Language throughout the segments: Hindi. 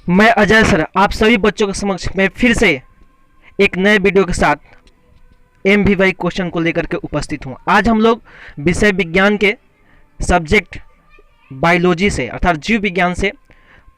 मैं अजय सर आप सभी बच्चों के समक्ष मैं फिर से एक नए वीडियो के साथ MVY क्वेश्चन को लेकर के उपस्थित हूँ। आज हम लोग विषय विज्ञान के सब्जेक्ट बायोलॉजी से अर्थात जीव विज्ञान से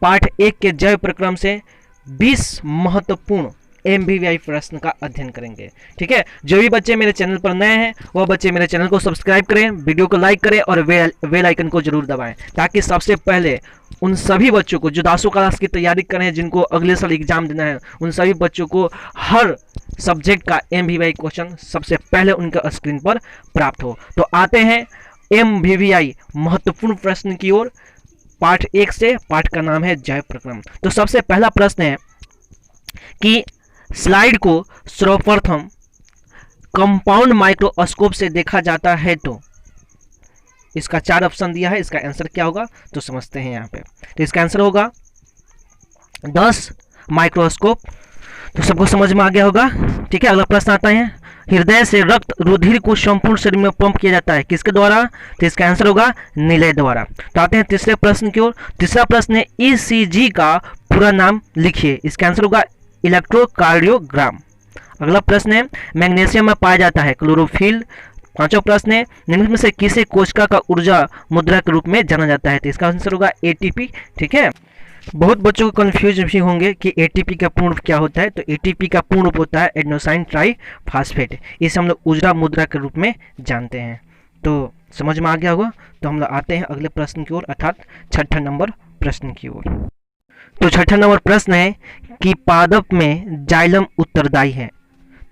पाठ 1 के जैव प्रक्रम से 20 महत्वपूर्ण MVY प्रश्न का अध्ययन करेंगे। ठीक है, जो भी बच्चे मेरे चैनल पर नए हैं वह बच्चे मेरे चैनल को सब्सक्राइब करें, वीडियो को लाइक करें और बेल आइकन को जरूर दबाएं, ताकि सबसे पहले उन सभी बच्चों को जो 10वीं क्लास की तैयारी कर रहे हैं, जिनको अगले साल एग्जाम देना है, उन सभी बच्चों को हर सब्जेक्ट का MVY क्वेश्चन सबसे पहले उनके स्क्रीन पर प्राप्त हो। तो आते हैं MVY महत्वपूर्ण प्रश्न की ओर। पाठ 1 से, पाठ का नाम है जैव प्रक्रम। तो सबसे पहला प्रश्न है कि स्लाइड को सर्वप्रथम कंपाउंड माइक्रोस्कोप से देखा जाता है तो इसका 4 ऑप्शन दिया है, इसका आंसर क्या होगा तो समझते हैं यहाँ पे। तो इसका आंसर होगा 10 माइक्रोस्कोप। तो सबको समझ में आ गया होगा। ठीक है, अगला प्रश्न आता है, हृदय से रक्त रुधिर को संपूर्ण शरीर में पंप किया जाता है किसके द्वारा? तो इसका आंसर होगा निलय द्वारा। तो आते हैं तीसरे प्रश्न की ओर। तीसरा प्रश्न है ECG का पूरा नाम लिखिए। इसका आंसर होगा इलेक्ट्रोकार्डियोग्राम। अगला प्रश्न है मैग्नीशियम में पाया जाता है क्लोरोफिल। पांचवा प्रश्न है निम्न में से किसे कोशिका का ऊर्जा मुद्रा के रूप में जाना जाता है? तो इसका आंसर होगा ATP। ठीक है, बहुत बच्चों को कंफ्यूज भी होंगे कि ATP का पूर्ण रूप क्या होता है। तो ATP का पूर्ण रूप होता है एडेनोसाइन ट्राइफॉस्फेट। इसे हम लोग ऊर्जा मुद्रा के रूप में जानते हैं। तो समझ में आ गया होगा। तो हम लोग आते हैं अगले प्रश्न की ओर, अर्थात 6ठा नंबर प्रश्न की ओर। तो 6ठा नंबर प्रश्न है कि पादप में जाइलम उत्तरदायी है।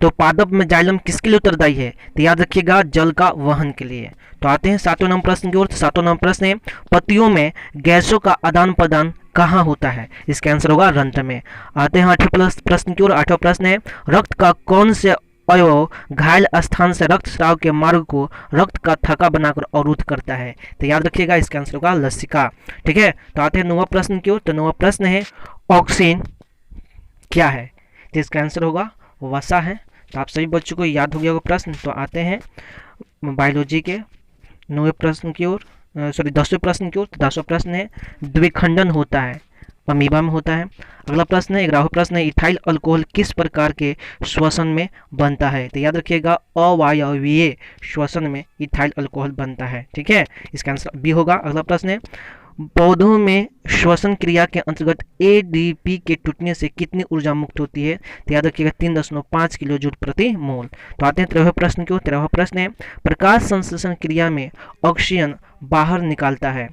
तो पादप में जाइलम किसके लिए उत्तरदायी है? तो याद रखिएगा जल का वहन के लिए। तो आते हैं 7वें नंबर प्रश्न की ओर। 7वां नंबर प्रश्न है पत्तियों में गैसों का आदान प्रदान कहाँ होता है? इसका आंसर होगा रंध्र में। आते हैं 8वें प्रश्न की ओर। 8वां प्रश्न है रक्त का कौन से अवयव घायल स्थान से रक्त स्राव के मार्ग को रक्त का थक्का बनाकर अवरुद्ध करता है? तो याद रखिएगा इसका आंसर होगा लसिका। ठीक है, तो आते हैं 9वां प्रश्न की ओर। तो 9वां प्रश्न है ऑक्सीन क्या है? तो इसका आंसर होगा वसा है। तो आप सभी बच्चों को याद हो गया होगा प्रश्न। तो आते हैं बायोलॉजी के 9वें प्रश्न की ओर, 10वें प्रश्न की ओर। तो 10वां प्रश्न है द्विखंडन होता है अमीबा में होता है। अगला प्रश्न है 11वां प्रश्न है इथाइल अल्कोहल किस प्रकार के श्वसन में बनता है? तो याद रखिएगा अवायवीय श्वसन में इथाइल अल्कोहल बनता है। ठीक है, इसका आंसर बी होगा। अगला प्रश्न है पौधों में श्वसन क्रिया के अंतर्गत ADP के टूटने से कितनी ऊर्जा मुक्त होती है? तो याद रखिएगा 3.5 किलो जूल प्रति मोल। तो आते हैं 13वें प्रश्न की ओर। 13वां प्रश्न है प्रकाश संश्लेषण क्रिया में ऑक्सीजन बाहर निकालता है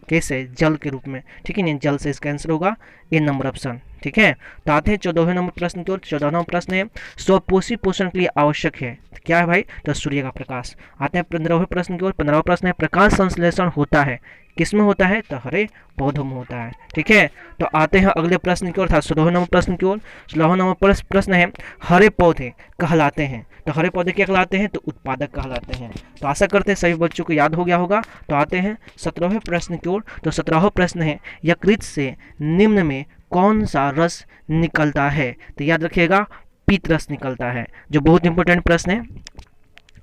कैसे? जल के रूप में। ठीक है, नहीं जल से। इसका आंसर होगा ए नंबर ऑप्शन। ठीक है, तो आते हैं 14वें नंबर प्रश्न की ओर। 14वां प्रश्न है स्वपोषी पोषण के लिए आवश्यक है क्या है भाई? तो सूर्य का प्रकाश। आते हैं 15वें प्रश्न की ओर। 15वां प्रश्न है प्रकाश संश्लेषण होता है किसमें होता है? तो हरे पौधों में होता है। ठीक है, तो आते हैं अगले प्रश्न की ओर, था 16वें नंबर प्रश्न की ओर। 16वें नंबर प्रश्न है हरे पौधे कहलाते हैं। तो हरे पौधे क्या कहलाते हैं? तो उत्पादक कहलाते हैं। तो आशा करते हैं सभी बच्चों को याद हो गया होगा। तो आते हैं 17वें प्रश्न की ओर। तो 17वां प्रश्न है यकृत से निम्न में कौन सा रस निकलता है? तो याद रखिएगा पीत रस निकलता है, जो बहुत इंपॉर्टेंट प्रश्न है।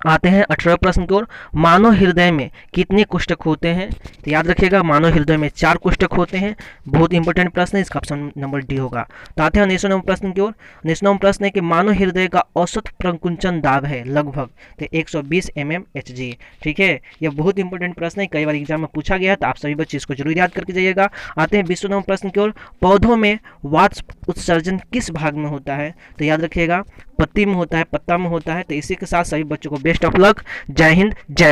आते हैं 18वें प्रश्न की ओर। मानव हृदय में कितने कोष्ठक होते हैं? तो याद रखिएगा मानव हृदय में 4 कोष्ठक होते हैं। बहुत इंपॉर्टेंट प्रश्न है, इसका ऑप्शन नंबर डी होगा। तो आते हैं 19वें नंबर प्रश्न की ओर। 19वां नंबर प्रश्न है कि मानव हृदय का औसत प्रकुंचन दाब है लगभग तो 120 mmHg। ठीक है, यह बहुत इंपॉर्टेंट प्रश्न है, कई बार एग्जाम में पूछा गया है, तो आप सभी बच्चे इसको जरूर याद करके जाइएगा। आते हैं 20वें नंबर प्रश्न की ओर। पौधों में वाष्प उत्सर्जन किस भाग में होता है? तो याद रखिएगा पत्ती में होता है, पत्ता में होता है। तो इसी के साथ सभी बच्चों को बेस्ट ऑफ लक। जय हिंद, जय